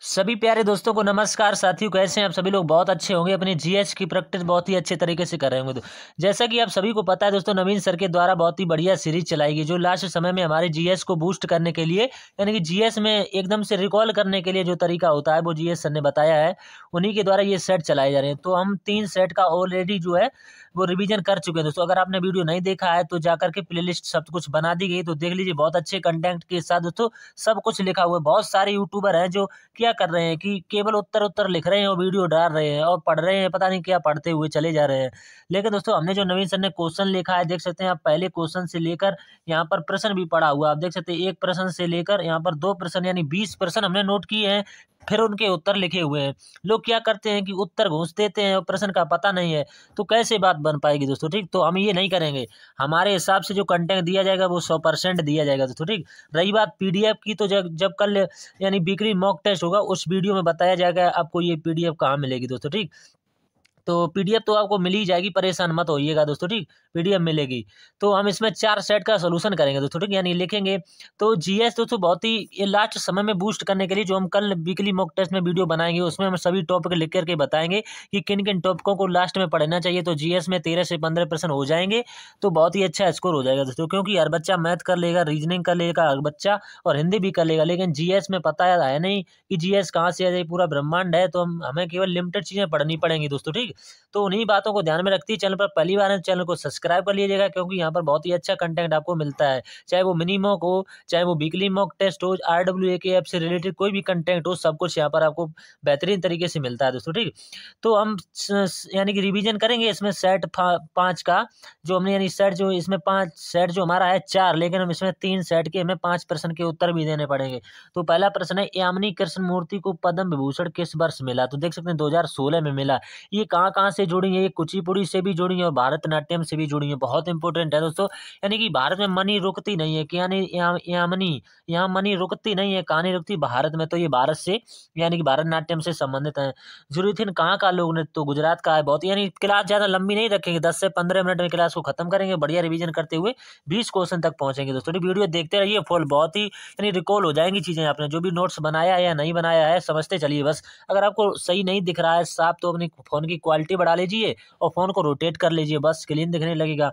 सभी प्यारे दोस्तों को नमस्कार। साथियों, कैसे हैं आप सभी लोग? बहुत अच्छे होंगे। अपनी जीएस की प्रैक्टिस बहुत ही अच्छे तरीके से कर रहे होंगे। तो जैसा कि आप सभी को पता है दोस्तों, नवीन सर के द्वारा बहुत ही बढ़िया सीरीज चलाई गई, जो लास्ट समय में हमारे जीएस को बूस्ट करने के लिए, यानी कि जीएस में एकदम से रिकॉल करने के लिए जो तरीका होता है वो जीएस सर ने बताया है। उन्हीं के द्वारा ये सेट चलाए जा रहे हैं। तो हम 3 सेट का ऑलरेडी जो है वो रिवीजन कर चुके हैं दोस्तों। अगर आपने वीडियो नहीं देखा है तो जाकर के प्लेलिस्ट सब कुछ बना दी गई, तो देख लीजिए। बहुत अच्छे कंटेंट के साथ दोस्तों सब कुछ लिखा हुआ है। बहुत सारे यूट्यूबर हैं जो क्या कर रहे हैं कि केवल उत्तर उत्तर लिख रहे हैं और वीडियो डाल रहे हैं और पढ़ रहे हैं, पता नहीं क्या पढ़ते हुए चले जा रहे हैं। लेकिन दोस्तों, हमने जो नवीन सर ने क्वेश्चन लिखा है, देख सकते हैं आप, पहले क्वेश्चन से लेकर यहाँ पर प्रश्न भी पड़ा हुआ है। आप देख सकते हैं, एक प्रश्न से लेकर यहाँ पर 2 प्रश्न, यानी 20 प्रश्न हमने नोट किए हैं। फिर उनके उत्तर लिखे हुए हैं। लोग क्या करते हैं कि उत्तर घूंस देते हैं और प्रश्न का पता नहीं है, तो कैसे बात बन पाएगी दोस्तों? ठीक, तो हम ये नहीं करेंगे। हमारे हिसाब से जो कंटेंट दिया जाएगा वो 100% दिया जाएगा दोस्तों। ठीक, रही बात पीडीएफ की, तो जब जब कल यानी वीकली मॉक टेस्ट होगा, उस वीडियो में बताया जाएगा आपको ये पीडीएफ कहाँ मिलेगी दोस्तों। ठीक, तो पीडीएफ तो आपको मिल ही जाएगी, परेशान मत होइएगा दोस्तों। ठीक, पीडीएफ मिलेगी। तो हम इसमें 4 सेट का सॉल्यूशन करेंगे दोस्तों। ठीक, यानी लिखेंगे। तो जीएस दोस्तों बहुत ही ये लास्ट समय में बूस्ट करने के लिए जो हम कल वीकली मॉक टेस्ट में वीडियो बनाएंगे, उसमें हम सभी टॉपिक लिख करके बताएंगे कि किन किन टॉपिकों को लास्ट में पढ़ना चाहिए। तो जीएस में 13 से 15% हो जाएंगे, तो बहुत ही अच्छा स्कोर हो जाएगा दोस्तों। क्योंकि हर बच्चा मैथ कर लेगा, रीजनिंग कर लेगा हर बच्चा, और हिंदी भी कर लेगा। लेकिन जीएस में पता है नहीं कि जीएस कहाँ से आ जाए, पूरा ब्रह्मांड है। तो हमें केवल लिमिटेड चीजें पढ़नी पड़ेंगी दोस्तों। ठीक, तो उन्हीं बातों को ध्यान में रखती है, चैनल पर पहली बार है, चैनल को सब्सक्राइब कर लीजिएगा। क्योंकि यहाँ पर बहुत ही अच्छा कंटेंट आपको मिलता है, चाहे वो मिनी मॉक हो, चाहे वो वीकली मॉक टेस्ट हो, आरडब्ल्यूए के ऐप से रिलेटेड कोई भी कंटेंट हो, सब कुछ यहाँ पर आपको बेहतरीन तरीके से मिलता है दोस्तों। ठीक, तो हम यानी कि रिवीजन करेंगे इसमें सेट 5 का, जो हमने यानी सेट जो इसमें 5 सेट जो हमारा है 4, लेकिन हम इसमें 3 सेट के हमें 5 प्रश्न के उत्तर भी देने पड़ेंगे। तो पहला प्रश्न है, यामिनी कृष्ण मूर्ति को पद्म विभूषण किस वर्ष मिला? तो देख सकते हैं 2016 में मिला। ये कहाँ कहाँ से जुड़ी है? ये कुचिपुड़ी से भी जुड़ी है और भारतनाट्यम से भी जुड़ी है। बहुत इंपॉर्टेंट है दोस्तों। यानी कि भारत में मनी रुकती नहीं है, कि यानी यामिनी, यहाँ मनी रुकती नहीं है, कहानी रुकती भारत में। तो ये भारत से यानी कि भारतनाट्यम से संबंधित है। जुरुथिन कहाँ का लोक नृत्य? तो गुजरात का है। बहुत यानी क्लास ज्यादा लंबी नहीं रखेंगे, 10 से 15 मिनट में क्लास को खत्म करेंगे। बढ़िया रिवीजन करते हुए 20 क्वेश्चन तक पहुंचेंगे दोस्तों। वीडियो देखते रहिए फुल, बहुत ही यानी रिकॉल हो जाएंगी चीजें। आपने जो भी नोट्स बनाया है या नहीं बनाया है, समझते चलिए बस। अगर आपको सही नहीं दिख रहा है साफ, तो अपनी फोन की क्वालिटी बढ़ा लीजिए और फोन को रोटेट कर लीजिए, बस क्लीन दिखने लगेगा।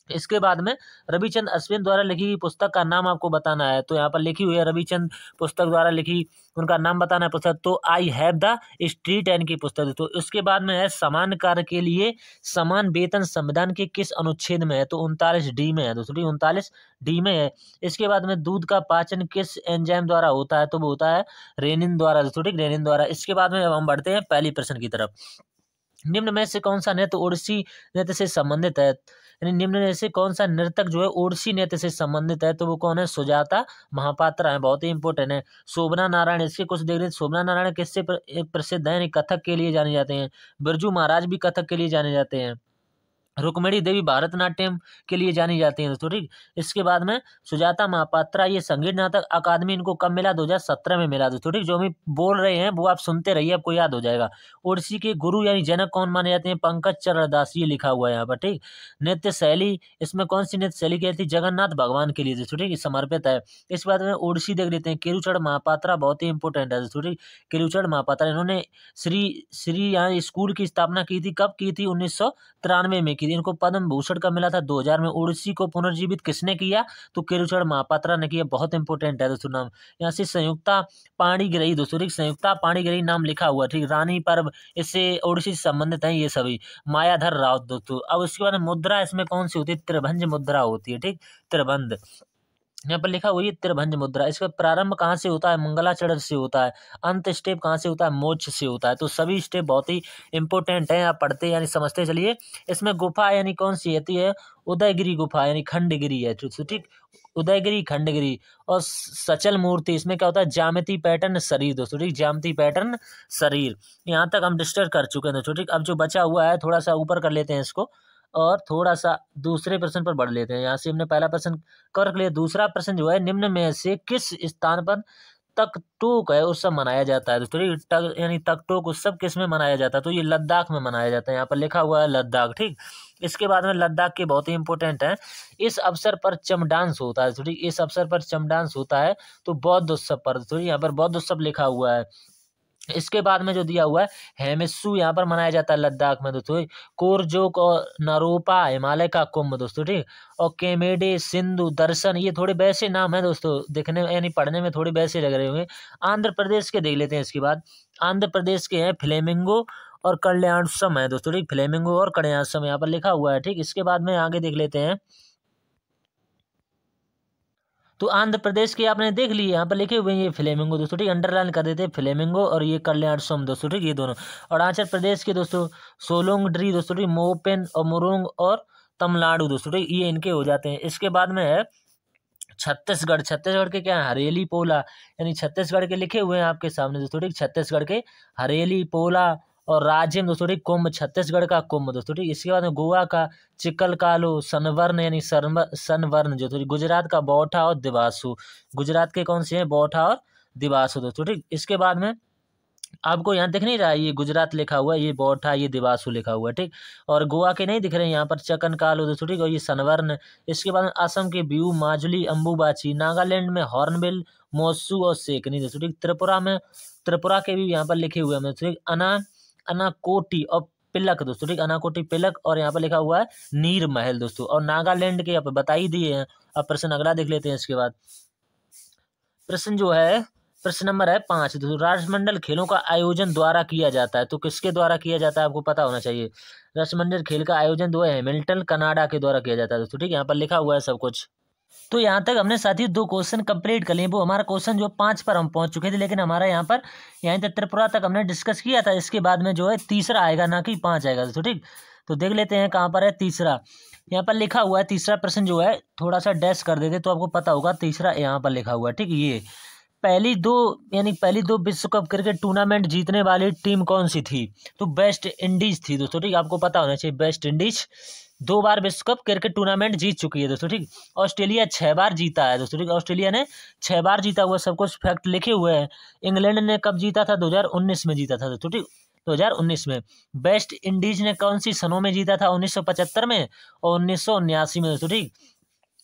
इसके बाद में रविचंद्र अश्विन द्वारा लिखी गई पुस्तक का नाम आपको बताना है। तो यहाँ पर लिखी हुई है रविचंद्र पुस्तक द्वारा लिखी, उनका नाम बताना है पुस्तक। तो I have the street and की पुस्तक। तो उसके बाद में है, समान कार्य के लिए समान वेतन संविधान के किस अनुच्छेद में है? तो 39D में है दोस्तों। 39D में है। इसके बाद में दूध का पाचन किस एंजाइम द्वारा होता है? तो वो होता है रेनिन द्वारा दोस्तों। ठीक, रेनिन द्वारा। इसके बाद में अब हम बढ़ते हैं पहली प्रश्न की तरफ। निम्न में से कौन सा नृत्य ओडिसी नृत्य से संबंधित है? यानी निम्न में से कौन सा नर्तक जो है ओडिसी नृत्य से संबंधित है? तो वो कौन है? सुजाता महापात्रा है। बहुत ही इंपॉर्टेंट है। शोभना नारायण, इसके कुछ देख रहे हैं। शोभना नारायण किससे प्रसिद्ध है? यानी कथक के लिए जाने जाते हैं। बिरजू महाराज भी कथक के लिए जाने जाते हैं। रुक्मिणी देवी भारतनाट्यम के लिए जानी जाती हैं दोस्तों। ठीक, इसके बाद में सुजाता महापात्रा, ये संगीत नाटक अकादमी इनको कब मिला? 2017 में मिला दोस्तों। ठीक, जो हम बोल रहे हैं वो आप सुनते रहिए, आपको याद हो जाएगा। ओडिसी के गुरु यानी जनक कौन माने जाते हैं? पंकज चरण दास, ये लिखा हुआ है यहाँ पर। ठीक, नृत्य शैली, इसमें कौन सी नृत्य शैली कहती? जगन्नाथ भगवान के लिए दोस्तों। ठीक, समर्पित है। इसके बाद में ओडिसी देख लेते हैं। केलुचरण महापात्रा बहुत ही इंपॉर्टेंट है दोस्तों। ठीक, केलुचरण महापात्रा, इन्होंने श्री श्री यहाँ स्कूल की स्थापना की थी। कब की थी? 1993 में की थी। इनको पद्म भूषण का मिला था 2000 में। ओडिसी को पुनर्जीवित किसने किया? तो केलुचरण महापात्रा ने किया। बहुत इंपॉर्टेंट है दोस्तों नाम। यहाँ से संयुक्ता पाणिग्रही दोस्तों। ठीक, संयुक्ता पाणिग्रही नाम लिखा हुआ। ठीक, रानी पर्व इससे ओडिसी से संबंधित है ये सभी। मायाधर राउत दोस्तों। अब उसके बाद मुद्रा इसमें कौन सी होती है? त्रिभंज मुद्रा होती है। ठीक, त्रिभंज यहाँ पर लिखा हुआ है त्रिभंज मुद्रा। इसका प्रारंभ कहाँ से होता है? मंगलाचरण से होता है। अंत स्टेप कहाँ से होता है? मोक्ष से होता है। तो सभी स्टेप बहुत ही इंपॉर्टेंट है, आप पढ़ते यानी समझते चलिए। इसमें गुफा यानी कौन सी होती है? उदयगिरी गुफा यानी खंडगिरी है। ठीक, उदयगिरी खंडगिरी। और सचल मूर्ति, इसमें क्या होता है? ज्यामिति पैटर्न शरीर दोस्तों। ठीक, ज्यामिति पैटर्न शरीर। यहाँ तक हम डिस्कस कर चुके हैं दोस्तों। ठीक, अब जो बचा हुआ है थोड़ा सा ऊपर कर लेते हैं इसको, और थोड़ा सा दूसरे प्रश्न पर बढ़ लेते हैं। यहाँ से हमने पहला प्रश्न कर लिया। दूसरा प्रश्न जो है, निम्न में से किस स्थान पर तकटोक है उत्सव मनाया जाता है दोस्तों, ठीक। यानी तकटोक उत्सव किस में मनाया जाता है, तो ये लद्दाख में मनाया जाता है। यहाँ पर लिखा हुआ है लद्दाख, ठीक। इसके बाद में लद्दाख के बहुत ही इंपॉर्टेंट है, इस अवसर पर चमडांस होता है दोस्तों, ठीक। इस अवसर पर चमडांस होता है तो बौद्ध उत्सव पर दोस्तों, यहाँ पर बौद्ध उत्सव लिखा हुआ है। इसके बाद में जो दिया हुआ है हेमिस्सू यहाँ पर मनाया जाता है लद्दाख में दोस्तों। कोरजोक और नरोपा हिमालय का कुंभ दोस्तों, ठीक। और केमेडे सिंधु दर्शन, ये थोड़े वैसे नाम है दोस्तों, देखने में यानी पढ़ने में थोड़े वैसे लग रहे होंगे। आंध्र प्रदेश के देख लेते हैं। इसके बाद आंध्र प्रदेश के हैं फ्लेमिंगो और कल्याणसम है दोस्तों, ठीक। फ्लेमिंगो और कल्याणसम यहाँ पर लिखा हुआ है, ठीक। इसके बाद में आगे देख लेते हैं। तो आंध्र प्रदेश के आपने देख लिए, यहाँ पर लिखे हुए हैं ये फ्लेमिंगो दोस्तों, ठीक। अंडरलाइन कर देते हैं फ्लेमिंगो और ये कल्याणसम दोस्तों, ठीक। ये दोनों। अरुणाचल प्रदेश के दोस्तों सोलोंगड्री दोस्तों, ठीक। मोपेन और मुरुंग और तमिलनाडु दोस्तों, ठीक। ये इनके हो जाते हैं। इसके बाद में है छत्तीसगढ़। छत्तीसगढ़ के क्या है, हरेली पोला, यानी छत्तीसगढ़ के लिखे हुए हैं आपके सामने दोस्तों, ठीक। छत्तीसगढ़ के हरेली पोला और राजिम दोस्तों, ठीक। कुंभ, छत्तीसगढ़ का कुंभ दोस्तों, ठीक। इसके बाद में गोवा का चिकलकालो, सनवर्ण यानी सनवर्ण जो, ठीक। गुजरात का बौठा और दिवासु, गुजरात के कौन से हैं, बौठा और दिवासु दोस्तों, ठीक। इसके बाद में आपको यहाँ दिख नहीं रहा है, ये गुजरात लिखा हुआ है, ये बौठा, ये दिवासु लिखा हुआ है, ठीक। और गोवा के नहीं दिख रहे हैं यहाँ पर, चकनकालो दोस्तों, ठीक। और ये सनवर्ण। इसके बाद में असम के बिहू, माजुली, अम्बुबाची। नागालैंड में हॉर्नबिल, मोसू और सेकनी दोस्तों, ठीक। त्रिपुरा में, त्रिपुरा के भी यहाँ पर लिखे हुए हैं दोस्तों, ठीक। अनाकोटी और पिलक दोस्तों, ठीक। अनाकोटी पिलक और यहाँ पर लिखा हुआ है नीर महल दोस्तों। और नागालैंड के आप बता ही दिए हैं। अब प्रश्न अगला देख लेते हैं। इसके बाद प्रश्न जो है, प्रश्न नंबर है 5 दोस्तों, राष्ट्रमंडल खेलों का आयोजन द्वारा किया जाता है, तो किसके द्वारा किया जाता है आपको पता होना चाहिए। राष्ट्रमंडल खेल का आयोजन जो है हैमिल्टन कनाडा के द्वारा किया जाता है दोस्तों, ठीक। यहाँ पर लिखा हुआ है सब कुछ। तो यहाँ तक हमने साथी 2 क्वेश्चन कंप्लीट कर लिए। वो हमारा क्वेश्चन जो 5 पर हम पहुंच चुके थे, लेकिन हमारा यहाँ पर यहाँ तक त्रिपुरा तक हमने डिस्कस किया था। इसके बाद में जो है तीसरा आएगा, ना कि 5 आएगा दोस्तों, ठीक। तो देख लेते हैं कहाँ पर है तीसरा। यहाँ पर लिखा हुआ है तीसरा प्रश्न जो है, थोड़ा सा डैश कर देते तो आपको पता होगा। तीसरा यहाँ पर लिखा हुआ है, ठीक। ये पहली दो विश्व कप क्रिकेट टूर्नामेंट जीतने वाली टीम कौन सी थी, तो वेस्ट इंडीज थी दोस्तों, ठीक। आपको पता होना चाहिए, वेस्ट इंडीज 2 बार विश्व कप क्रिकेट टूर्नामेंट जीत चुकी है दोस्तों, ठीक। ऑस्ट्रेलिया 6 बार जीता है दोस्तों, ठीक। ऑस्ट्रेलिया ने 6 बार जीता हुआ, सब कुछ फैक्ट लिखे हुए हैं। इंग्लैंड ने कब जीता था, 2019 में जीता था दोस्तों, ठीक। 2019 में। वेस्ट इंडीज ने कौन सी सनों में जीता था, 1975 में और 1979 में दोस्तों, ठीक।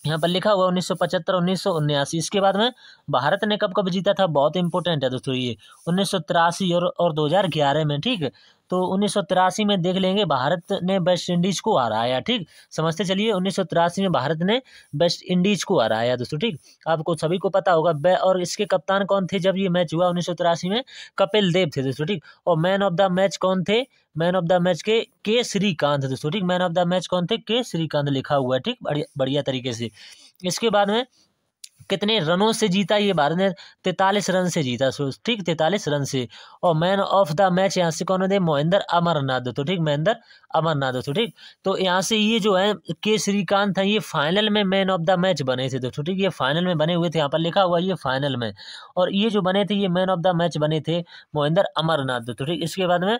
यहाँ पर लिखा हुआ 1975 1979। इसके बाद में भारत ने कब कब जीता था, बहुत इंपॉर्टेंट है दोस्तों ये, 1983 और 2011 में, ठीक। तो 1983 में देख लेंगे, भारत ने वेस्ट इंडीज को हराया, ठीक। समझते चलिए, 1983 में भारत ने वेस्ट इंडीज को हराया दोस्तों, ठीक। आपको सभी को पता होगा। और इसके कप्तान कौन थे जब ये मैच हुआ 1983 में, कपिल देव थे दोस्तों, ठीक। और मैन ऑफ द मैच कौन थे, मैन ऑफ द मैच के श्रीकांत दोस्तों, ठीक। मैन ऑफ द मैच कौन थे, के श्रीकांत लिखा हुआ है, ठीक। बढ़िया तरीके से। इसके बाद में कितने रनों से जीता ये भारत ने, 43 रन से जीता, ठीक। 43 रन से। और मैन ऑफ द मैच यहाँ से कौन थे, महेंद्र अमरनाथ दोस्तों, ठीक। महेंद्र अमरनाथ दोस्तों, ठीक। तो यहाँ से ये जो है के श्रीकांत है, ये फाइनल में मैन ऑफ द मैच बने थे दोस्तों, ठीक। ये फाइनल में बने हुए थे, यहाँ पर लिखा हुआ ये फाइनल में। और ये जो बने थे, ये मैन ऑफ द मैच बने थे महेंद्र अमरनाथ दोस्तों, ठीक। इसके बाद में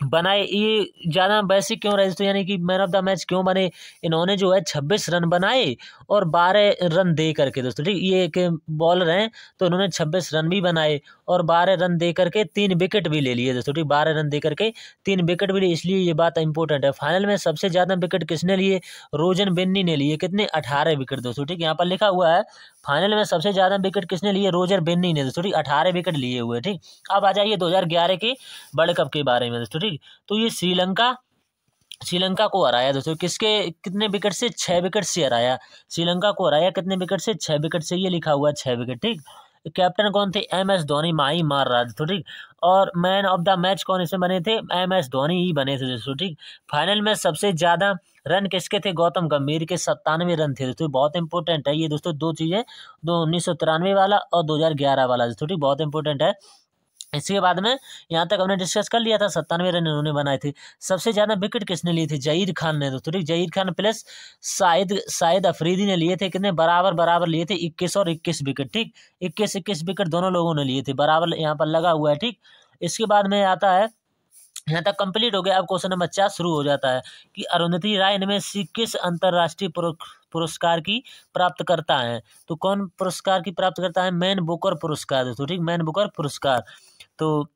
बनाए ये ज़्यादा वैसे क्यों रहे तो, यानी कि मैन ऑफ द मैच क्यों बने, इन्होंने जो है 26 रन बनाए और 12 रन दे करके दोस्तों, ठीक। ये एक बॉलर हैं, तो इन्होंने 26 रन भी बनाए और 12 रन दे करके 3 विकेट भी ले लिए दोस्तों, ठीक। 12 रन दे करके 3 विकेट भी लिए, इसलिए ये बात इंपॉर्टेंट है। फाइनल में सबसे ज़्यादा विकेट किसने लिए, रोजन बेन्नी ने लिए, कितने, 18 विकेट दोस्तों, ठीक। यहाँ पर लिखा हुआ है फाइनल में सबसे ज़्यादा विकेट किसने लिए, रोजर बेन्नी ने दोस्तों, ठीक। 18 विकेट लिए हुए, ठीक। अब आ जाइए 2011 के वर्ल्ड कप के बारे में दोस्तों, ठीक। तो ये श्रीलंका को हराया दोस्तों, किसके कितने विकेट से, 6 विकेट से हराया। श्रीलंका को हराया कितने विकेट से, 6 विकेट से, ये लिखा हुआ है 6 विकेट, ठीक। कैप्टन कौन थे, MS धोनी, माही मार रहा दोस्तों, ठीक। और मैन ऑफ द मैच कौन इसमें बने थे, MS धोनी ही बने थे दोस्तों, ठीक। फाइनल में सबसे ज्यादा रन किसके थे, गौतम गंभीर के 97 रन थे दोस्तों, बहुत इंपॉर्टेंट है ये दोस्तों, 2 चीजें, 1993 वाला और 2011 वाला दोस्तों, ठीक। बहुत इंपॉर्टेंट है। इसके बाद में यहाँ तक हमने डिस्कस कर लिया था, 97 रन इन्होंने बनाए थे। सबसे ज्यादा विकेट किसने लिए थे, जहीर खान ने दोस्तों, ठीक। जहीर खान प्लस शाहिद अफरीदी ने लिए थे, कितने, बराबर लिए थे, 21 और 21 विकेट, ठीक। 21 विकेट दोनों लोगों ने लिए थे, बराबर यहाँ पर लगा हुआ है, ठीक। इसके बाद में आता है यहाँ तक कंप्लीट हो गया। अब क्वेश्चन नंबर 4 शुरू हो जाता है कि अरुंधति राय इनमें से किस अंतरराष्ट्रीय पुरस्कार की प्राप्त करता है। तो कौन पुरस्कार की प्राप्त करता है? मैन बुकर पुरस्कार दोस्तों, ठीक, मैन बुकर पुरस्कार। तो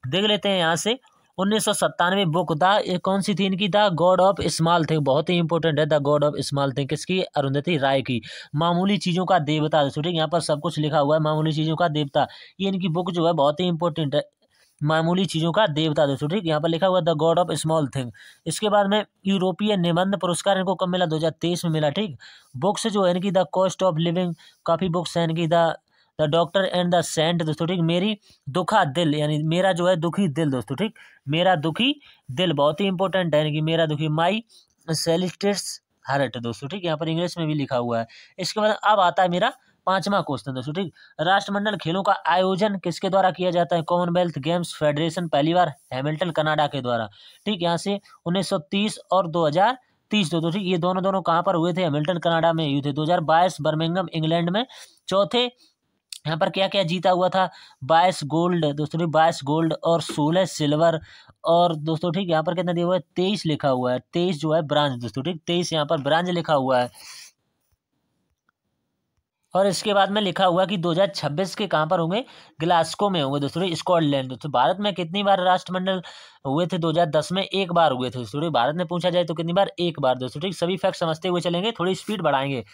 देख लेते हैं यहाँ से 1997 बुक द, ये कौन सी थी इनकी? The God of small thing, बहुत ही इंपॉर्टेंट है the God of small thing, किसकी? अरुंधति राय की। मामूली चीजों का देवता दोस्तों, ठीक, यहाँ पर सब कुछ लिखा हुआ है, मामूली चीजों का देवता, ये इनकी बुक जो है बहुत ही इंपॉर्टेंट है, मामूली चीजों का देवता दोस्तों, ठीक, यहाँ पर लिखा हुआ the God of small thing. इसके बाद में यूरोपीय निबंध पुरस्कार इनको कब मिला? 2023 में मिला, ठीक। बुक्स जो है इनकी द कॉस्ट ऑफ लिविंग, काफी बुक्स है इनकी, the doctor and the saint दोस्तों, ठीक, मेरी दुखा दिल, यानी मेरा जो है दुखी दिल दोस्तों, ठीक, मेरा दुखी दिल बहुत ही इंपॉर्टेंट है इनकी, मेरा दुखी, माई सेलिस्टिस हार्ट दोस्तों, ठीक, यहाँ पर इंग्लिश में भी लिखा हुआ है। इसके बाद अब आता है मेरा 5वां क्वेश्चन दोस्तों, ठीक, राष्ट्रमंडल खेलों का आयोजन किसके द्वारा किया जाता है? कॉमनवेल्थ गेम्स फेडरेशन, पहली बार हैमिल्टन कनाडा के द्वारा, ठीक, यहाँ से 1930 और 2030 दोस्तों, ठीक, ये दोनों दोनों कहाँ पर हुए थे? हैमिल्टन कनाडा में हुए थे। 2022 बर्मिंघम इंग्लैंड में। चौथे यहाँ पर क्या क्या जीता हुआ था? 22 गोल्ड दोस्तों, ठीक, 22 गोल्ड और 16 सिल्वर, और दोस्तों ठीक यहाँ पर कितना दिया हुआ है? 23 लिखा हुआ है, 23 जो है ब्रांज दोस्तों, ठीक, 23 यहाँ पर ब्रांज लिखा हुआ है। और इसके बाद में लिखा हुआ कि 2026 के कहाँ पर होंगे? ग्लासगो में होंगे दोस्तों, स्कॉटलैंड दोस्तों। भारत में कितनी बार राष्ट्रमंडल हुए थे? 2010 में एक बार हुए थे दोस्तों। भारत में पूछा जाए तो कितनी बार? एक बार दोस्तों, ठीक। सभी फैक्ट समझते हुए चलेंगे, थोड़ी स्पीड बढ़ाएंगे।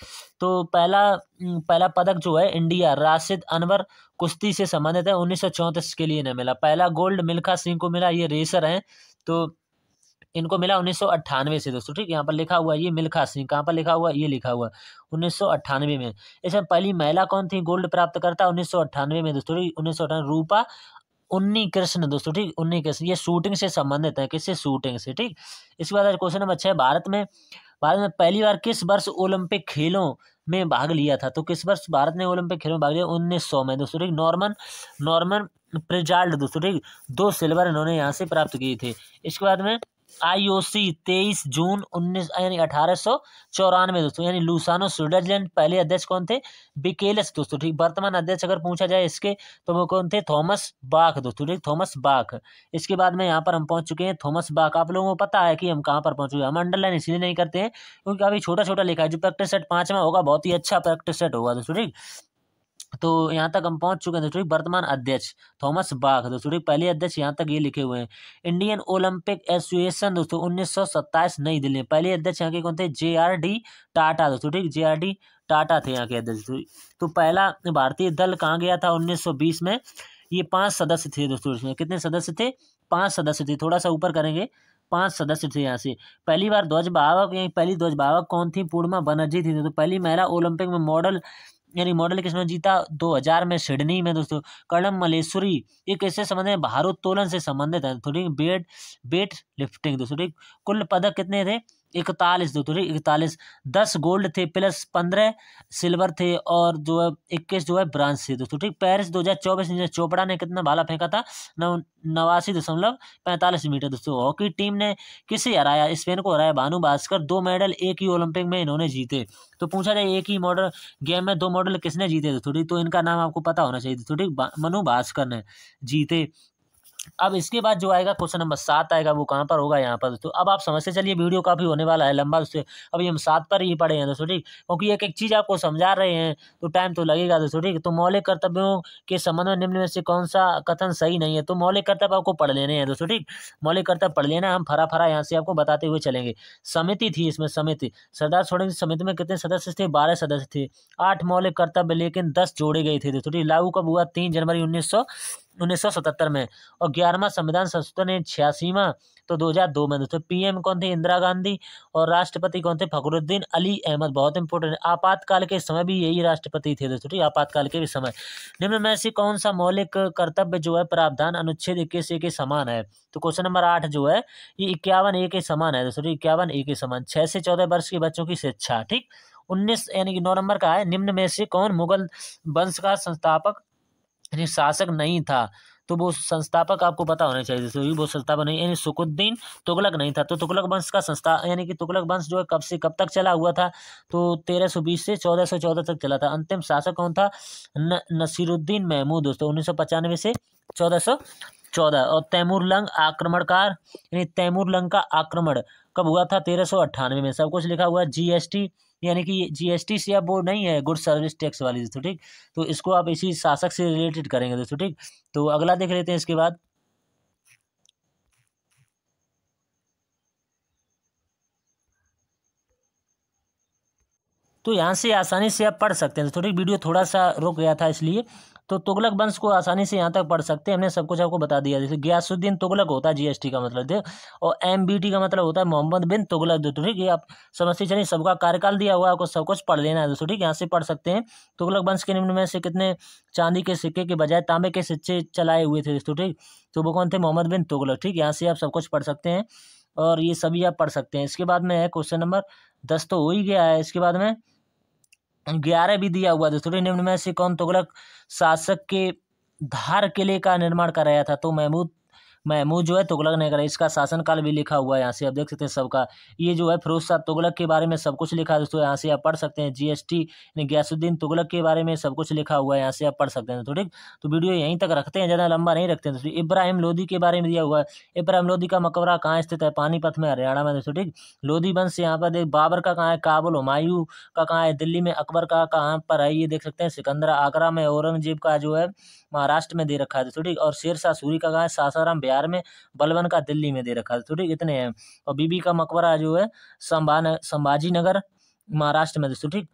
तो पहला पदक जो है इंडिया राशिद अनवर कुश्ती से संबंधित है, 1934 के लिए इन्हें मिला। पहला गोल्ड मिल्खा सिंह को मिला, ये रेसर हैं, तो इनको मिला 1998 से दोस्तों, ठीक। यहाँ पर लिखा हुआ है ये मिल्खा सिंह, कहाँ पर लिखा हुआ है? ये लिखा हुआ 1998 में। इसमें पहली महिला कौन थी गोल्ड प्राप्त करता? 1998 में दोस्तों, 1998 रूपा उन्नी कृष्ण दोस्तों, ठीक, उन्नी कृष्ण। ये शूटिंग से संबंधित है, किससे? शूटिंग से, ठीक। इसके बाद क्वेश्चन नंबर 6, भारत में पहली बार किस वर्ष ओलंपिक खेलों में भाग लिया था? तो किस वर्ष भारत ने ओलंपिक खेलों में भाग लिया? 1900 में दोस्तों, ठीक। नॉर्मन प्रिजाल्ड दोस्तों, ठीक, 2 सिल्वर इन्होंने यहाँ से प्राप्त किए थे। इसके बाद में IOC 23 जून 1894 दोस्तों, यानी लुसानो स्विट्जरलैंड। पहले अध्यक्ष कौन थे? बिकेलस दोस्तों, ठीक। वर्तमान अध्यक्ष अगर पूछा जाए इसके तो वो कौन थे? थॉमस बाख दोस्तों, ठीक, थॉमस बाख। इसके बाद में यहाँ पर हम पहुंच चुके हैं थॉमस बाख। आप लोगों को पता है कि हम कहाँ पर पहुंच चुके हैं। हम अंडरलाइन इसलिए नहीं करते हैं क्योंकि काफी छोटा छोटा लिखा है। जो प्रैक्टिस सेट 5वां होगा बहुत ही अच्छा प्रैक्टिस सेट होगा दोस्तों, ठीक। तो यहाँ तक हम पहुंच चुके हैं दोस्तों। वर्तमान अध्यक्ष थॉमस बाख दोस्तों, पहले अध्यक्ष यहाँ तक ये लिखे हुए हैं। इंडियन ओलंपिक एसोसिएशन दोस्तों 1927 नई दिल्ली में। पहले अध्यक्ष यहाँ के कौन थे? JRD टाटा दोस्तों, ठीक, JRD टाटा थे यहाँ के अध्यक्ष। तो पहला भारतीय दल कहाँ गया था? 1920 में। ये 5 सदस्य थे दोस्तों। इसमें कितने सदस्य थे? 5 सदस्य थे। थोड़ा सा ऊपर करेंगे, 5 सदस्य थे यहाँ से। पहली बार ध्वजवाहक, यही पहली ध्वजवाहक कौन थी? पूर्णिमा बनर्जी थी। तो पहली महिला ओलंपिक में मॉडल, यानी मॉडल किसमें जीता? 2000 में सिडनी में दोस्तों। कर्णम मलेश्वरी, ये किससे संबंधित है? भारोत्तोलन से संबंधित है, थोड़ी वेट लिफ्टिंग दोस्तों, ठीक। कुल पदक कितने थे? 41 दोस्तों, ठीक, 41। 10 गोल्ड थे प्लस 15 सिल्वर थे, और जो है 21 जो है ब्रांज थे दोस्तों, ठीक। पेरिस 2024 नीरज चोपड़ा ने कितना भाला फेंका था? 89.45 मीटर दोस्तों। हॉकी टीम ने किसे हराया? स्पेन को हराया। भानु भास्कर। 2 मेडल एक ही ओलंपिक में इन्होंने जीते। तो पूछा जाए एक ही मॉडल गेम में 2 मॉडल किसने जीते दोस्तों, ठीक, तो इनका नाम आपको पता होना चाहिए दोस्तों, ठीक। मनु भास्कर ने जीते। अब इसके बाद जो आएगा क्वेश्चन नंबर 7 आएगा, वो कहाँ पर होगा? यहाँ पर दोस्तों। अब आप समझते चलिए, वीडियो काफी होने वाला है लंबा दोस्तों। अभी हम 7 पर ही पढ़े हैं दोस्तों, ठीक, क्योंकि एक एक चीज आपको समझा रहे हैं तो टाइम तो लगेगा दोस्तों, ठीक। तो मौलिक कर्तव्यों के संबंध में निम्न में से कौन सा कथन सही नहीं है? तो मौलिक कर्तव्य आपको पढ़ लेने हैं दोस्तों, ठीक। मौलिक कर्तव्य पढ़ लेना, हम फरा फरा यहाँ से आपको बताते हुए चलेंगे। समिति थी इसमें, समिति। सरदार छोड़ेंगे समिति में कितने सदस्य थे? 12 सदस्य थे। 8 मौलिक कर्तव्य लेकिन 10 जोड़े गए थे दोस्तों, ठीक। लागू कब हुआ? 3 जनवरी 1977 में। और 11वां संविधान संशोधन 86वां तो 2002 में दोस्तों। PM कौन थे? इंदिरा गांधी। और राष्ट्रपति कौन थे? फखरुद्दीन अली अहमद। बहुत इंपॉर्टेंट। आपातकाल के समय भी यही राष्ट्रपति थे दोस्तों, ठीक, आपातकाल के भी समय। निम्न में से कौन सा मौलिक कर्तव्य जो है प्रावधान अनुच्छेद 21A के समान है? तो क्वेश्चन नंबर 8 जो है ये 51A के समान है दोस्तों, 51A के समान। 6 से 14 वर्ष के बच्चों की शिक्षा, ठीक। 19 यानी कि 9 नंबर का है, निम्न में से कौन मुगल वंश का संस्थापक यानी शासक नहीं था? तो वो संस्थापक आपको पता होना चाहिए दोस्तों, वो संस्थापक नहीं, यानी शुकुद्दीन तुगलक नहीं था। तो तुगलक वंश का संस्था यानी कि तुगलक वंश जो है कब से कब तक चला हुआ था? तो 1320 से 1414 तक चला था। अंतिम शासक कौन था? नसीरुद्दीन महमूद दोस्तों, 1995 से 1400 14। और तैमूरलंग आक्रमणकार यानी तैमूरलंग का आक्रमण कब हुआ था? 1398 में। सब कुछ लिखा हुआ है। जीएसटी यानी कि जीएसटी से अब वो नहीं है, गुड सर्विस टैक्स वाली दोस्तों, ठीक। तो इसको आप इसी शासक से रिलेटेड करेंगे दोस्तों, ठीक। तो अगला देख लेते हैं इसके बाद। तो यहाँ से आसानी से आप पढ़ सकते हैं। थोड़ी वीडियो थोड़ा सा रुक गया था इसलिए। तो तुगलक वंश को आसानी से यहाँ तक पढ़ सकते हैं। हमने सब कुछ आपको बता दिया। जैसे गयासुद्दीन तुगलक होता है जीएसटी का मतलब, ठीक। और एमबीटी का मतलब होता है मोहम्मद बिन तुगलक दोस्तों, ठीक। ये आप समझते चलिए, सबका कार्यकाल दिया हुआ है, आपको सब कुछ पढ़ लेना है दोस्तों, ठीक। यहाँ से पढ़ सकते हैं। तुगलक वंश के निम्न में से कितने चांदी के सिक्के के बजाय तांबे के सिक्के चलाए हुए थे दोस्तों, ठीक। तो वो कौन थे? मोहम्मद बिन तुगलक, ठीक। यहाँ से आप सब कुछ पढ़ सकते हैं और ये सभी आप पढ़ सकते हैं। इसके बाद में है क्वेश्चन नंबर 10 तो हो ही गया है। इसके बाद में 11 भी दिया हुआ दोस्तों। निम्न में से कौन तुगलक शासक के धार किले का निर्माण कराया था? तो महमूद महमूद जो है तुगलक ने करा। इसका शासनकाल भी लिखा हुआ है यहाँ से आप देख सकते हैं सबका। ये जो है फिरोज शाह तुगलक के बारे में सब कुछ लिखा है दोस्तों, यहाँ से आप पढ़ सकते हैं। जीएसटी यानी गयासुद्दीन तुगलक के बारे में सब कुछ लिखा हुआ है, यहाँ से आप पढ़ सकते हैं दोस्तों, ठीक। तो वीडियो यहीं तक रखते हैं, ज़्यादा लंबा नहीं रखते हैं दोस्तों। इब्राहिम लोदी के बारे में दिया हुआ है। इब्राहिम लोदी का मकबरा कहाँ स्थित है? पानीपत में, हरियाणा में दोस्तों, ठीक। लोदी वंश यहाँ पर देख, बाबर का कहाँ है? काबुल। हुमायूं का कहाँ है? दिल्ली में। अकबर का कहाँ पर है? ये देख सकते हैं सिकंदर आगरा में। औरंगजेब का जो है महाराष्ट्र में दे रखा है दोस्तों, ठीक। और शेरशाह सूरी का कहाँ है? सासाराम बिहार में। बलबन का दिल्ली में दे रखा है दोस्तों, ठीक। इतने हैं। और बीबी का मकबरा जो है संभाजी नगर महाराष्ट्र में दोस्तों, ठीक।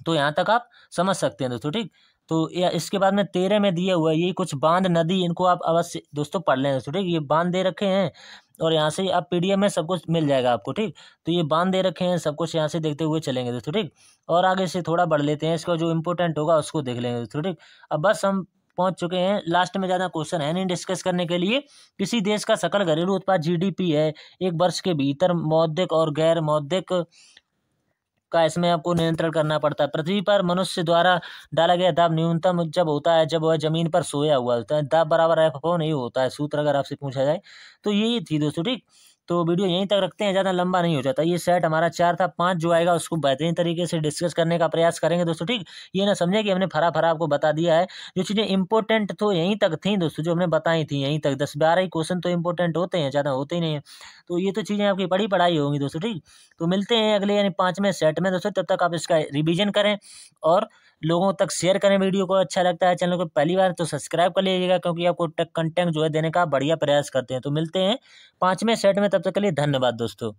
तो यहाँ तक आप समझ सकते हैं दोस्तों, ठीक। तो या इसके बाद में 13 में दिया हुआ है ये कुछ बांध नदी, इनको आप अवश्य दोस्तों पढ़ लें दोस्तों, ठीक। ये बांध दे रखे हैं और यहाँ से आप पीडीएफ में सब कुछ मिल जाएगा आपको, ठीक। तो ये बांध दे रखे हैं, सब कुछ यहाँ से देखते हुए चलेंगे दोस्तों, ठीक। और आगे से थोड़ा बढ़ लेते हैं, इसका जो इम्पोर्टेंट होगा उसको देख लेंगे दोस्तों, ठीक। अब बस हम पहुंच चुके हैं लास्ट में। ज़्यादा क्वेश्चन है नहीं डिस्कस करने के लिए। किसी देश का सकल घरेलू उत्पाद जीडीपी है एक वर्ष के भीतर मौद्रिक और गैर मौद्रिक का इसमें आपको नियंत्रण करना पड़ता है। पृथ्वी पर मनुष्य द्वारा डाला गया दाब न्यूनतम जब होता है जब वह जमीन पर सोया हुआ होता है। दाब बराबर एफ अपॉन यू होता है, सूत्र अगर आपसे पूछा जाए तो यही थी दोस्तों, ठीक। तो वीडियो यहीं तक रखते हैं, ज़्यादा लंबा नहीं हो जाता। ये सेट हमारा 4 था, 5 जो आएगा उसको बेहतरीन तरीके से डिस्कस करने का प्रयास करेंगे दोस्तों, ठीक। ये ना समझे कि हमने फरा फरा आपको बता दिया है। जो चीज़ें इंपॉर्टेंट तो यहीं तक थी दोस्तों, जो हमने बताई थी यहीं तक। 10-12 ही क्वेश्चन तो इंपॉर्टेंट होते हैं, ज़्यादा होते ही नहीं है। तो ये तो चीज़ें आपकी पढ़ी पढ़ाई होंगी दोस्तों, ठीक। तो मिलते हैं अगले यानी 5वें सेट में दोस्तों। तब तक आप इसका रिवीजन करें और लोगों तक शेयर करें वीडियो को। अच्छा लगता है चैनल को पहली बार तो सब्सक्राइब कर लीजिएगा, क्योंकि आपको कंटेंट जो है देने का बढ़िया प्रयास करते हैं। तो मिलते हैं 5वें सेट में, तब तक के लिए धन्यवाद दोस्तों।